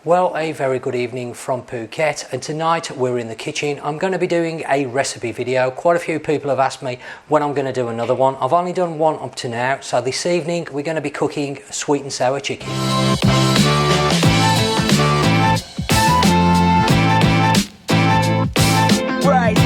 Well, a very good evening from Phuket, and tonight we're in the kitchen. I'm going to be doing a recipe video. Quite a few people have asked me when I'm going to do another one. I've only done one up to now, so this evening we're going to be cooking sweet and sour chicken. Right.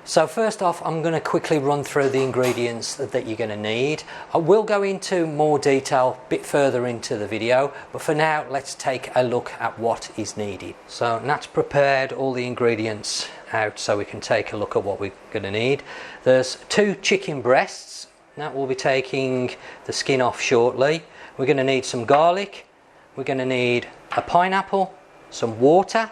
So first off, I'm going to quickly run through the ingredients that you're going to need. I will go into more detail a bit further into the video, but for now let's take a look at what is needed. So Nat's prepared all the ingredients out so we can take a look at what we're going to need. There's 2 chicken breasts. Nat will be taking the skin off shortly. We're going to need some garlic. We're going to need a pineapple, some water,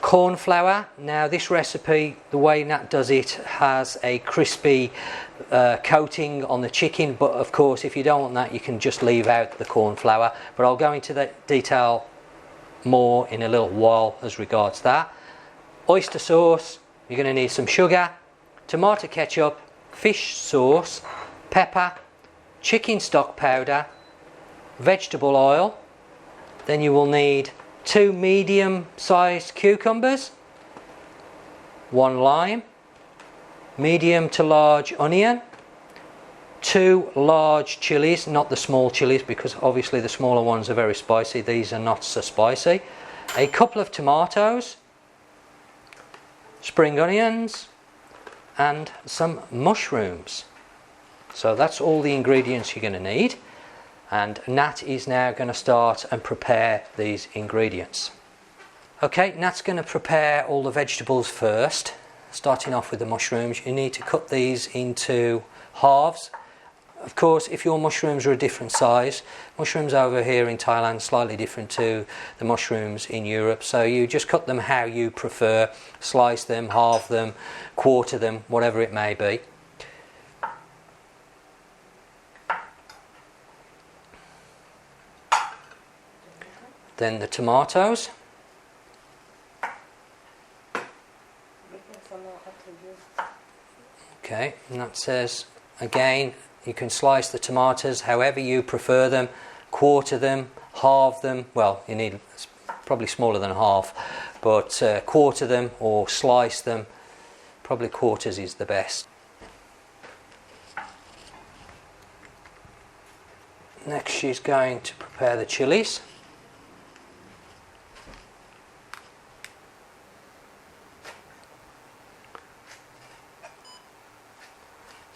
corn flour. Now this recipe, the way Nat does it, has a crispy coating on the chicken, but of course if you don't want that you can just leave out the corn flour, but I'll go into that detail more in a little while as regards that. Oyster sauce, you're going to need some sugar, tomato ketchup, fish sauce, pepper, chicken stock powder, vegetable oil. Then you will need 2 medium-sized cucumbers, 1 lime, medium to large onion, 2 large chilies, not the small chilies because obviously the smaller ones are very spicy, these are not so spicy, a couple of tomatoes, spring onions and some mushrooms. So that's all the ingredients you're going to need. And Nat is now going to start and prepare these ingredients. Okay, Nat's going to prepare all the vegetables first. Starting off with the mushrooms, you need to cut these into halves. Of course, if your mushrooms are a different size, mushrooms over here in Thailand are slightly different to the mushrooms in Europe. So you just cut them how you prefer, slice them, halve them, quarter them, whatever it may be. Then the tomatoes. Okay, and that says again you can slice the tomatoes however you prefer them, quarter them, halve them. Well, you need probably smaller than half, but quarter them or slice them. Probably quarters is the best. Next she's going to prepare the chilies.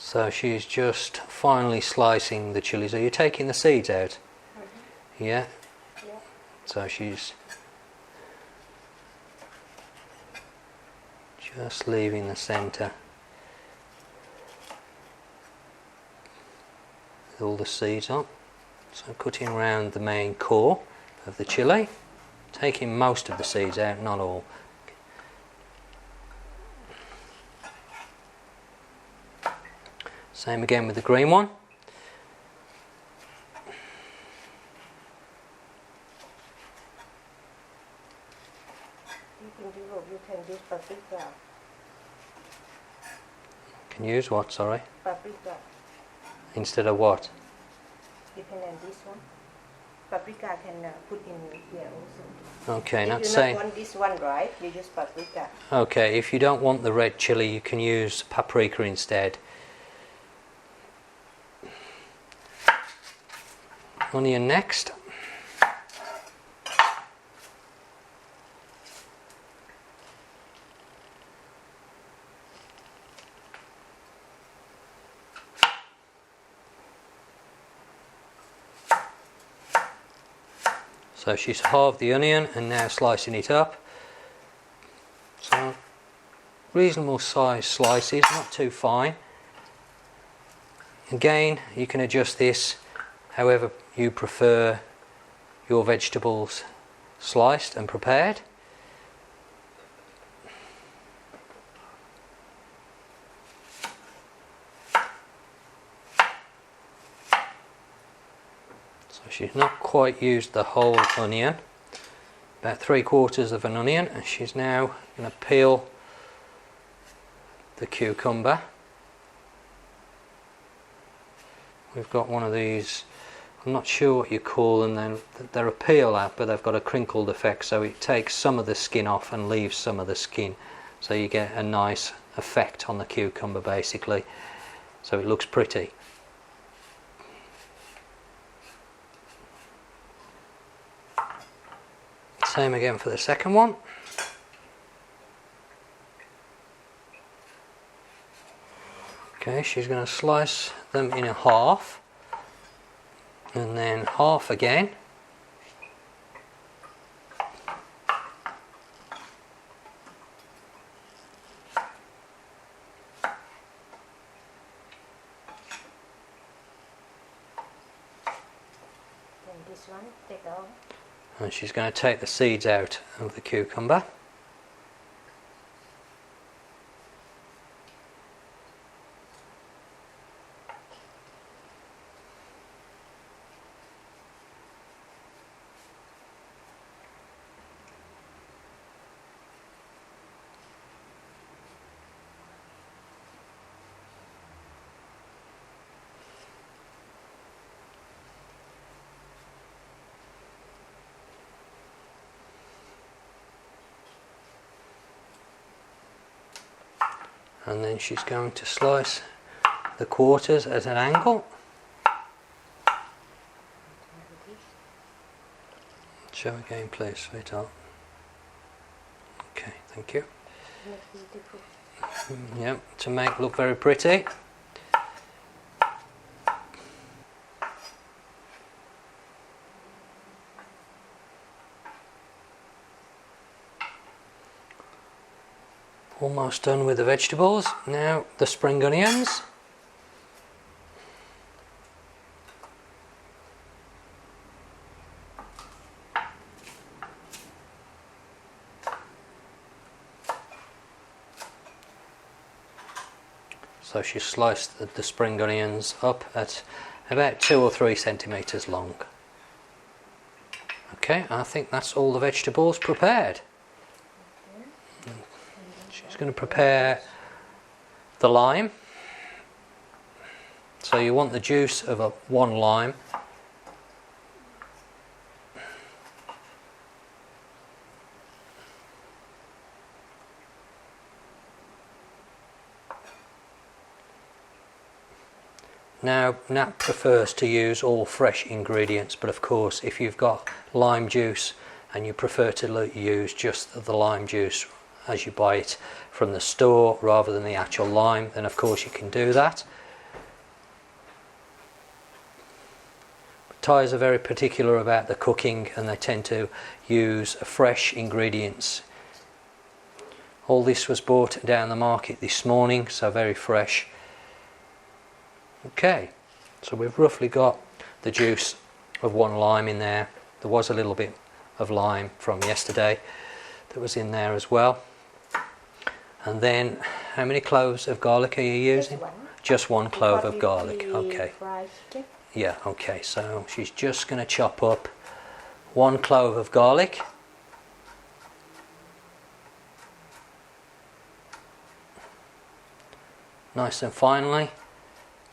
So she's just finely slicing the chilies. Are you taking the seeds out? Mm-hmm. Yeah? Yeah. So she's just leaving the centre with all the seeds on. So cutting around the main core of the chili, taking most of the seeds out, not all. Same again with the green one. In Europe you can use paprika. Can use what, sorry? Paprika. Instead of what? Depend on this one. Paprika can put in here also. Okay, if not you saying. Not want this one, right? You use paprika. Okay, if you don't want the red chili, you can use paprika instead. Onion next. So she's halved the onion and now slicing it up. So reasonable size slices, not too fine. Again, you can adjust this however you prefer your vegetables sliced and prepared. So she's not quite used the whole onion. about 3/4 of an onion, and she's now going to peel the cucumber. We've got one of these, I'm not sure what you call them, then they're a peel out, but they've got a crinkled effect, so it takes some of the skin off and leaves some of the skin, so you get a nice effect on the cucumber basically, so it looks pretty. Same again for the second one. Okay, she's going to slice them in half, and then half again. And this one, take out. And she's going to take the seeds out of the cucumber. And then she's going to slice the quarters at an angle. Show again please, sweetheart. Okay, thank you. Yep, to make look very pretty. Almost done with the vegetables. Now the spring onions. So she sliced the spring onions up at about 2 or 3 centimeters long. Okay, I think that's all the vegetables prepared. She's going to prepare the lime. So you want the juice of one lime. Now, Nat prefers to use all fresh ingredients, but of course if you've got lime juice and you prefer to use just the lime juice as you buy it from the store rather than the actual lime, then of course you can do that. Thais are very particular about the cooking and they tend to use fresh ingredients. All this was bought down the market this morning, so very fresh. Okay, so we've roughly got the juice of one lime in there. There was a little bit of lime from yesterday that was in there as well. And then, how many cloves of garlic are you using? Just one clove of garlic. Okay. Yeah, okay, so she's just going to chop up 1 clove of garlic. Nice and finely,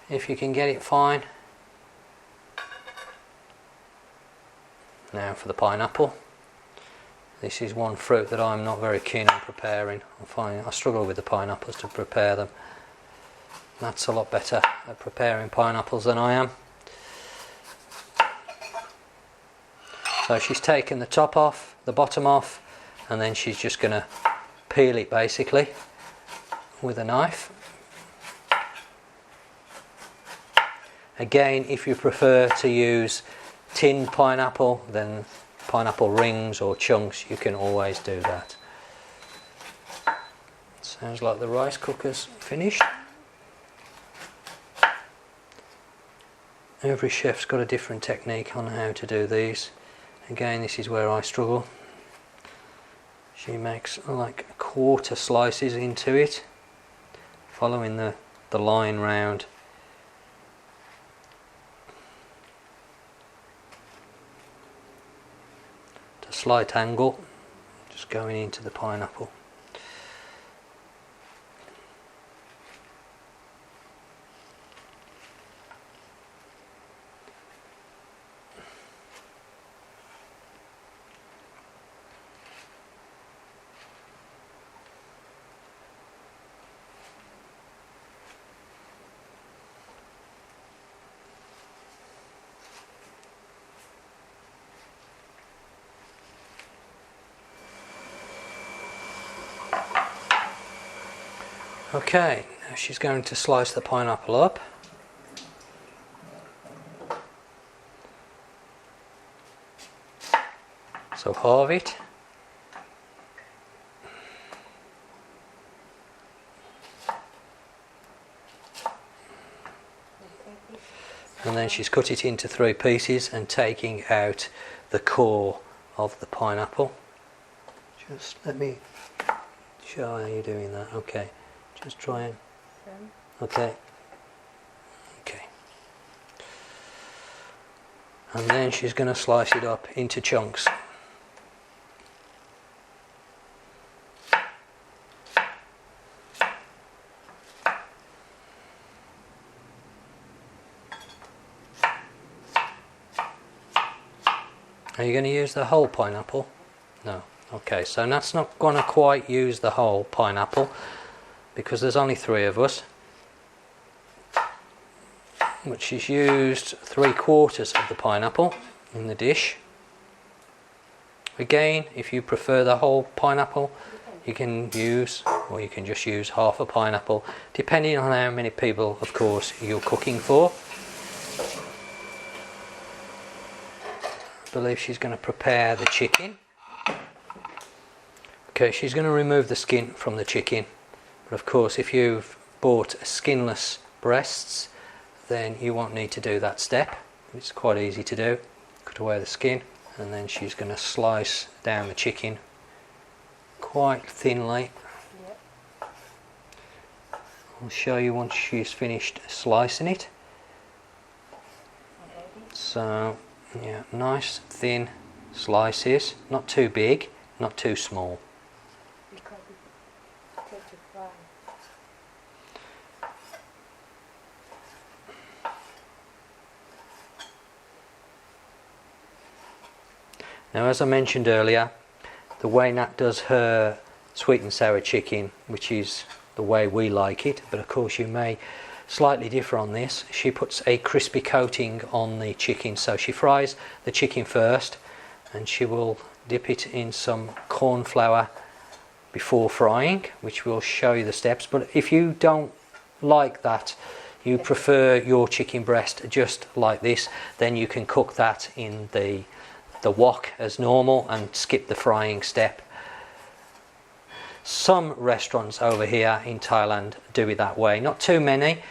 if you can get it fine. Now for the pineapple. This is one fruit that I'm not very keen on preparing. I struggle with the pineapples to prepare them. That's a lot better at preparing pineapples than I am. So she's taken the top off, the bottom off, and then she's just going to peel it basically with a knife. Again, if you prefer to use tinned pineapple, then pineapple rings or chunks, you can always do that. Sounds like the rice cooker's finished. Every chef's got a different technique on how to do these. Again, this is where I struggle. She makes like 1/4 slices into it, following the line round. slight angle, just going into the pineapple. Okay, now she's going to slice the pineapple up. So halve it. And then she's cut it into 3 pieces and taking out the core of the pineapple. Just let me show how you're doing that. Okay. Just try and... Okay. Okay. And then she's going to slice it up into chunks. Are you going to use the whole pineapple? No. Okay, so Nat's not going to quite use the whole pineapple, because there's only 3 of us, but she's used 3/4 of the pineapple in the dish. Again, if you prefer the whole pineapple, you can use, or you can just use half a pineapple, depending on how many people, of course, you're cooking for. I believe she's going to prepare the chicken. Okay, she's going to remove the skin from the chicken. But of course, if you've bought skinless breasts, then you won't need to do that step. It's quite easy to do. Cut away the skin, and then she's going to slice down the chicken quite thinly. Yep. I'll show you once she's finished slicing it. So, yeah, nice thin slices, not too big, not too small. Now, as I mentioned earlier, the way Nat does her sweet and sour chicken, which is the way we like it, but of course you may slightly differ on this, she puts a crispy coating on the chicken. So she fries the chicken first, and she will dip it in some corn flour before frying, which will show you the steps. But if you don't like that, you prefer your chicken breast just like this, then you can cook that in the wok as normal and skip the frying step. Some restaurants over here in Thailand do it that way, not too many.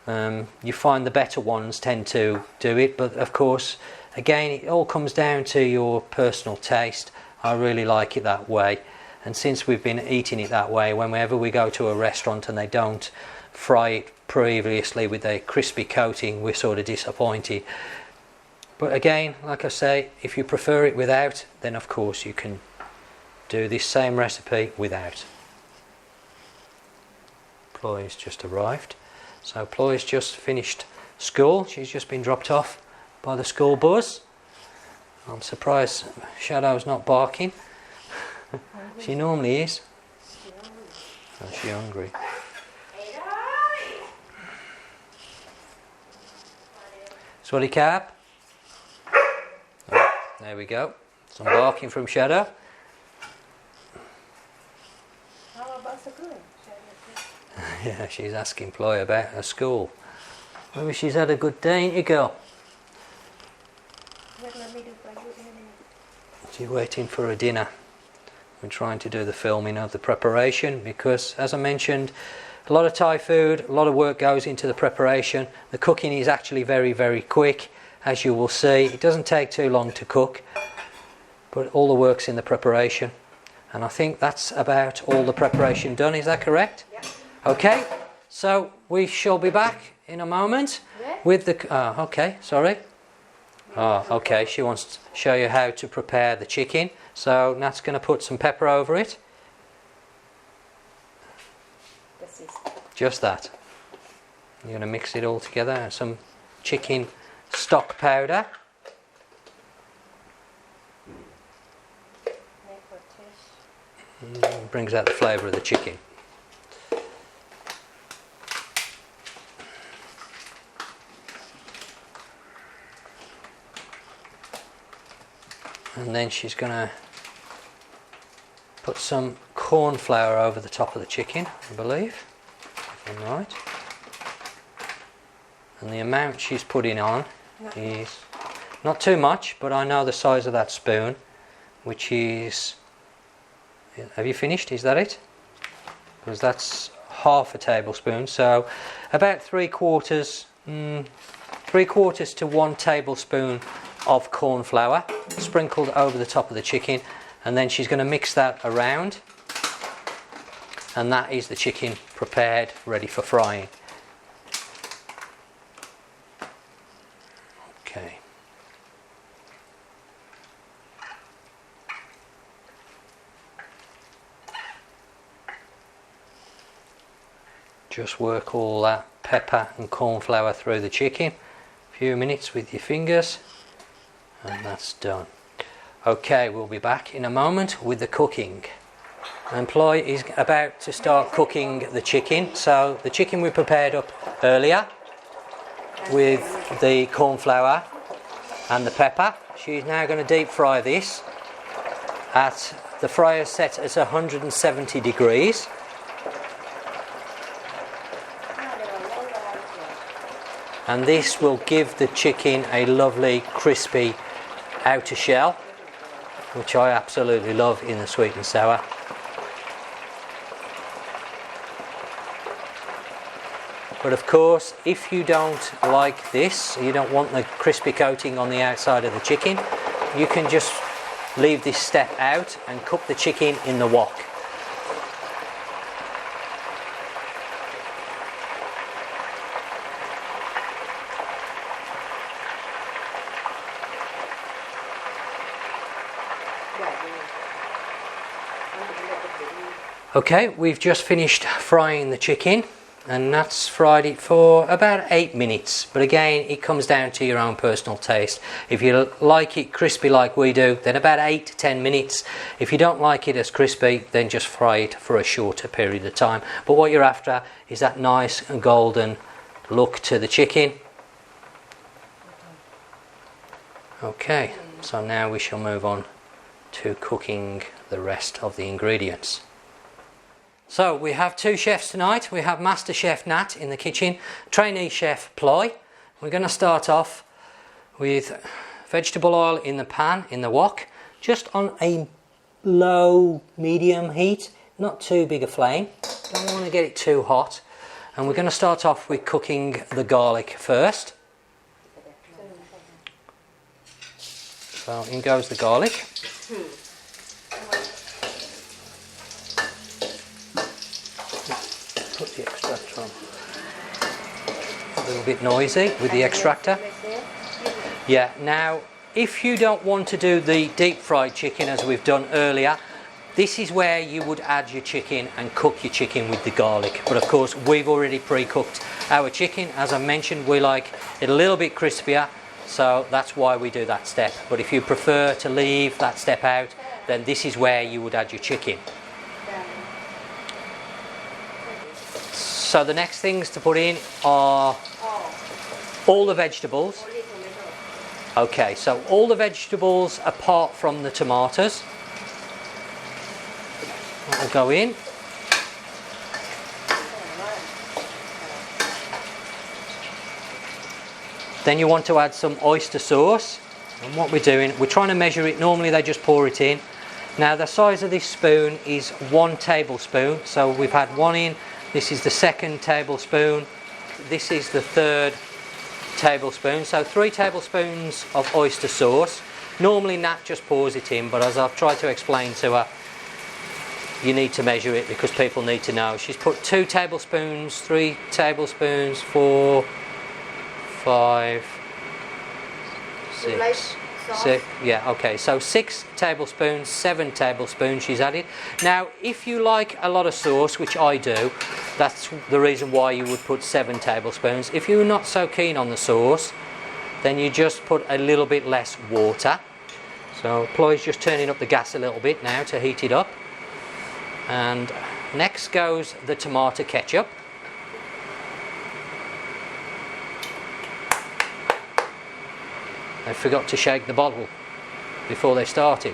You find the better ones tend to do it, but of course, again, it all comes down to your personal taste. I really like it that way, and since we've been eating it that way, whenever we go to a restaurant and they don't fry it previously with a crispy coating, we're sort of disappointed. But again, like I say, if you prefer it without, then of course you can do this same recipe without. Ploy's just arrived. So Ploy's just finished school. She's just been dropped off by the school bus. I'm surprised Shadow's not barking. She normally is. Oh, she's hungry. Swaddy Cap. Oh, there we go. Some barking from Shadow. How about school? Yeah, she's asking Ploy about her school. Maybe she's had a good day, ain't you, girl? She's waiting for her dinner. We're trying to do the filming of the preparation because, as I mentioned, a lot of Thai food, a lot of work goes into the preparation. The cooking is actually very, very quick, as you will see. It doesn't take too long to cook, but all the work's in the preparation. And I think that's about all the preparation done. Is that correct? Yeah. Okay, so we shall be back in a moment with the... Oh, okay, sorry. Oh, okay, she wants to show you how to prepare the chicken. So Nat's going to put some pepper over it. That's it. Just that. You're going to mix it all together. Some chicken stock powder. Brings out the flavour of the chicken. And then she's going to put some corn flour over the top of the chicken, I believe, if I'm right. And the amount she's putting on is not too much, but I know the size of that spoon, which is... Have you finished? Is that it? Because that's half a tablespoon, so about 3/4 to 1 tablespoon of corn flour sprinkled over the top of the chicken, and then she's going to mix that around, and that is the chicken prepared, ready for frying. Okay. Just work all that pepper and corn flour through the chicken. A few minutes with your fingers, and that's done. Okay, we'll be back in a moment with the cooking. The employee is about to start cooking the chicken. So the chicken we prepared up earlier with the corn flour and the pepper, she's now going to deep fry this at the fryer set at 170 degrees. And this will give the chicken a lovely crispy outer shell, which I absolutely love in the sweet and sour. But of course, if you don't like this, you don't want the crispy coating on the outside of the chicken, you can just leave this step out and cook the chicken in the wok. Okay, we've just finished frying the chicken, and that's fried it for about 8 minutes. But again, it comes down to your own personal taste. If you like it crispy like we do, then about 8 to 10 minutes. If you don't like it as crispy, then just fry it for a shorter period of time. But what you're after is that nice and golden look to the chicken. Okay, so now we shall move on to cooking the rest of the ingredients. So we have 2 chefs tonight. We have Master Chef Nat in the kitchen, trainee chef Ploy. We're going to start off with vegetable oil in the pan, in the wok, just on a low, medium heat, not too big a flame. Don't want to get it too hot. And we're going to start off with cooking the garlic first. So in goes the garlic. Put the extractor on. A little bit noisy with the extractor. Yeah, now if you don't want to do the deep fried chicken as we've done earlier, this is where you would add your chicken and cook your chicken with the garlic. But of course we've already pre-cooked our chicken. As I mentioned, we like it a little bit crispier, so that's why we do that step. But if you prefer to leave that step out, then this is where you would add your chicken. So the next things to put in are all the vegetables. Okay, so all the vegetables apart from the tomatoes will go in. Then you want to add some oyster sauce. And what we're doing, we're trying to measure it. Normally they just pour it in. Now the size of this spoon is 1 tablespoon. So we've had 1 in. This is the 2nd tablespoon. This is the 3rd tablespoon. So 3 tablespoons of oyster sauce. Normally Nat just pours it in, but as I've tried to explain to her, you need to measure it because people need to know. She's put 2 tablespoons, 3 tablespoons, 4, 5, 6, sauce. Yeah, okay, so 6 tablespoons, 7 tablespoons she's added. Now, if you like a lot of sauce, which I do, that's the reason why you would put 7 tablespoons. If you're not so keen on the sauce, then you just put a little bit less water. So Ploy's just turning up the gas a little bit now to heat it up. And next goes the tomato ketchup. I forgot to shake the bottle before they started.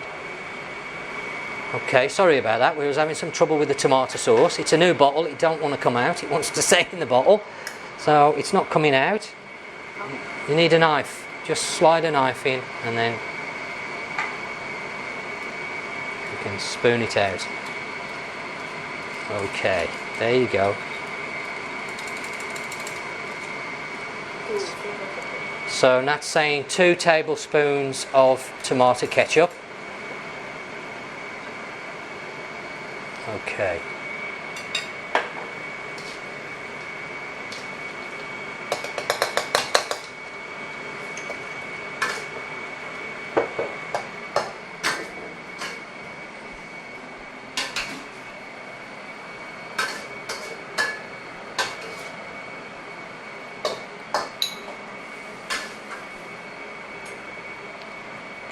Okay, sorry about that. We was having some trouble with the tomato sauce. It's a new bottle. It don't want to come out. It wants to stay in the bottle. So it's not coming out. You need a knife. Just slide a knife in and then you can spoon it out. Okay, there you go. So Nat's saying 2 tablespoons of tomato ketchup. Okay.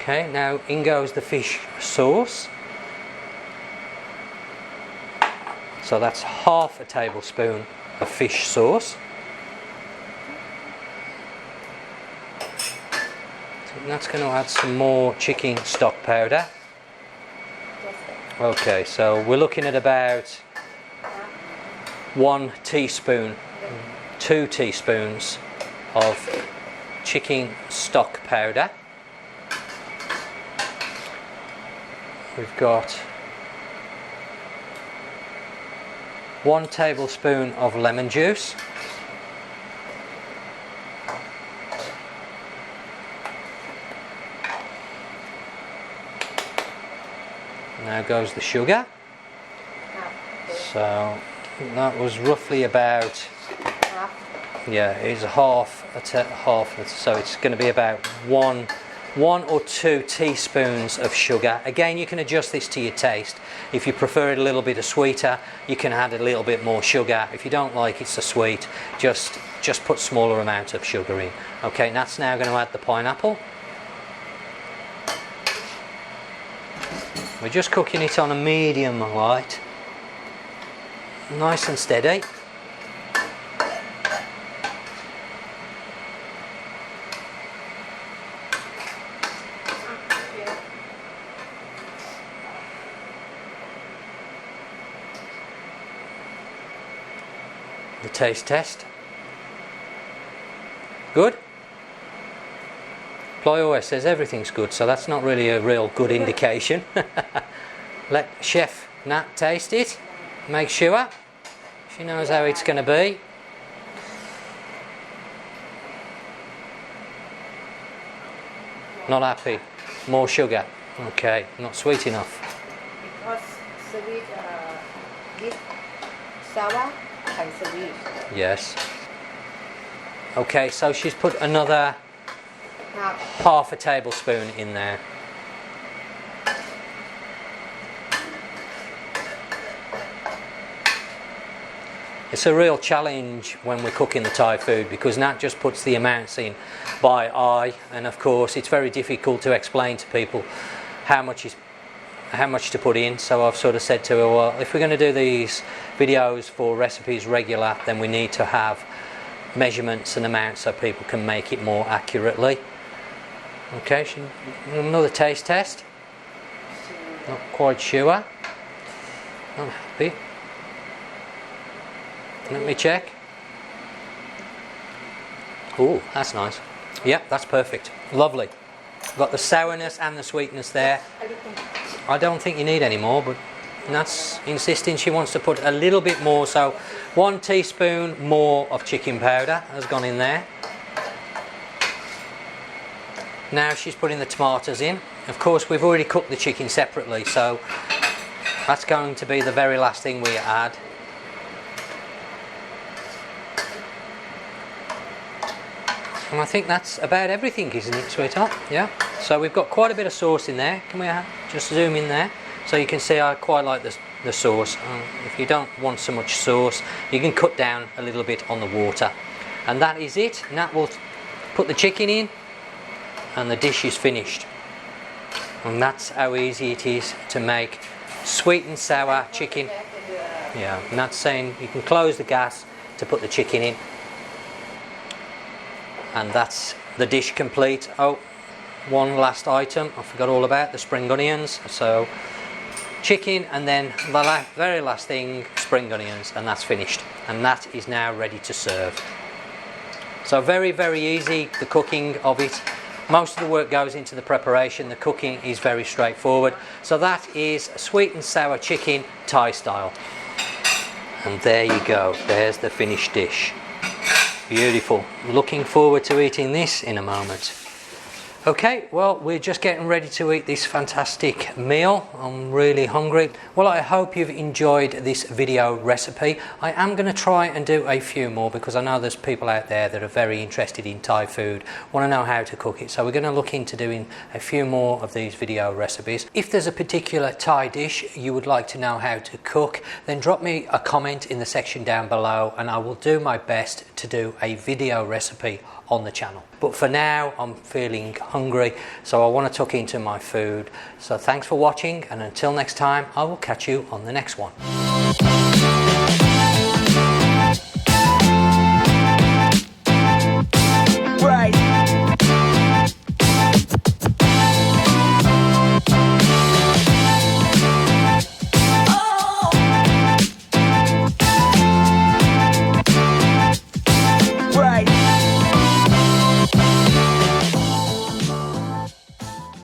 Okay, now in goes the fish sauce. So that's half a tablespoon of fish sauce. So that's going to add some more chicken stock powder. Okay, so we're looking at about 1 teaspoon, 2 teaspoons of chicken stock powder. We've got 1 tablespoon of lemon juice. Now goes the sugar. So that was roughly about, yeah, it's half, so it's going to be about 1 or 2 teaspoons of sugar. Again, you can adjust this to your taste. If you prefer it a little bit sweeter, you can add a little bit more sugar. If you don't like it so sweet, just put smaller amount of sugar in. Okay, and that's now going to add the pineapple. We're just cooking it on a medium light, nice and steady. The taste test. Good? Ploy always says everything's good, so that's not really a real good indication. Let Chef Nat taste it. Make sure she knows how it's going to be. Not happy. More sugar. Okay, not sweet enough. Because sweet, this sour and sweet. Yes. Okay, so she's put another half a tablespoon in there. It's a real challenge when we're cooking the Thai food because Nat just puts the amounts in by eye, and of course it's very difficult to explain to people how much to put in. So I've sort of said to her, well, if we're going to do these videos for recipes regular, then we need to have measurements and amounts so people can make it more accurately. Okay, another taste test. Not quite sure. I'm happy. Let me check. Oh, that's nice. Yep, that's perfect. Lovely. Got the sourness and the sweetness there. I don't think you need any more, but Nat's insisting she wants to put a little bit more, so 1 teaspoon more of chicken powder has gone in there. Now she's putting the tomatoes in. Of course, we've already cooked the chicken separately, so that's going to be the very last thing we add. And I think that's about everything, isn't it, sweetheart? Yeah? So we've got quite a bit of sauce in there. Can we just zoom in there? So you can see I quite like the sauce. If you don't want so much sauce, you can cut down a little bit on the water. And that is it. Nat will put the chicken in and the dish is finished. And that's how easy it is to make sweet and sour chicken. Yeah, Nat's saying you can close the gas to put the chicken in. And that's the dish complete. Oh, one last item I forgot all about, the spring onions. So chicken and then the very last thing, spring onions, and that's finished. And that is now ready to serve. So very, very easy, the cooking of it. Most of the work goes into the preparation. The cooking is very straightforward. So that is sweet and sour chicken Thai style. And there you go, there's the finished dish. Beautiful. Looking forward to eating this in a moment. Okay, well, we're just getting ready to eat this fantastic meal. I'm really hungry. Well, I hope you've enjoyed this video recipe. I am going to try and do a few more because I know there's people out there that are very interested in Thai food, want to know how to cook it. So we're going to look into doing a few more of these video recipes. If there's a particular Thai dish you would like to know how to cook, then drop me a comment in the section down below and I will do my best to do a video recipe on the channel. But for now, I'm feeling hungry, so I want to tuck into my food. So thanks for watching, and until next time, I will catch you on the next one.